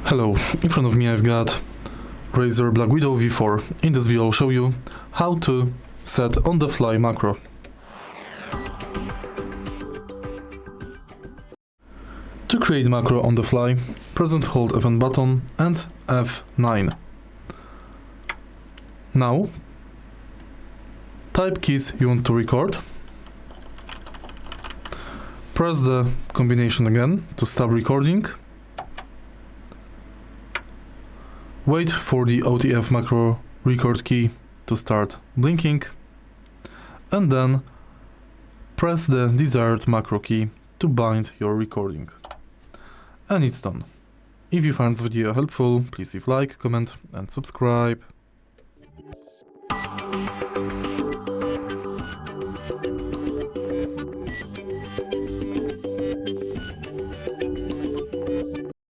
Hello, in front of me I've got RAZER BlackWidow V4. In this video I'll show you how to set on-the-fly macro. To create macro on the fly, press and hold F1 button and F9. Now, type keys you want to record. Press the combination again to stop recording. Wait for the OTF Macro Record Key to start blinking, and then press the desired macro key to bind your recording. And it's done. If you find this video helpful, please leave a like, comment and subscribe.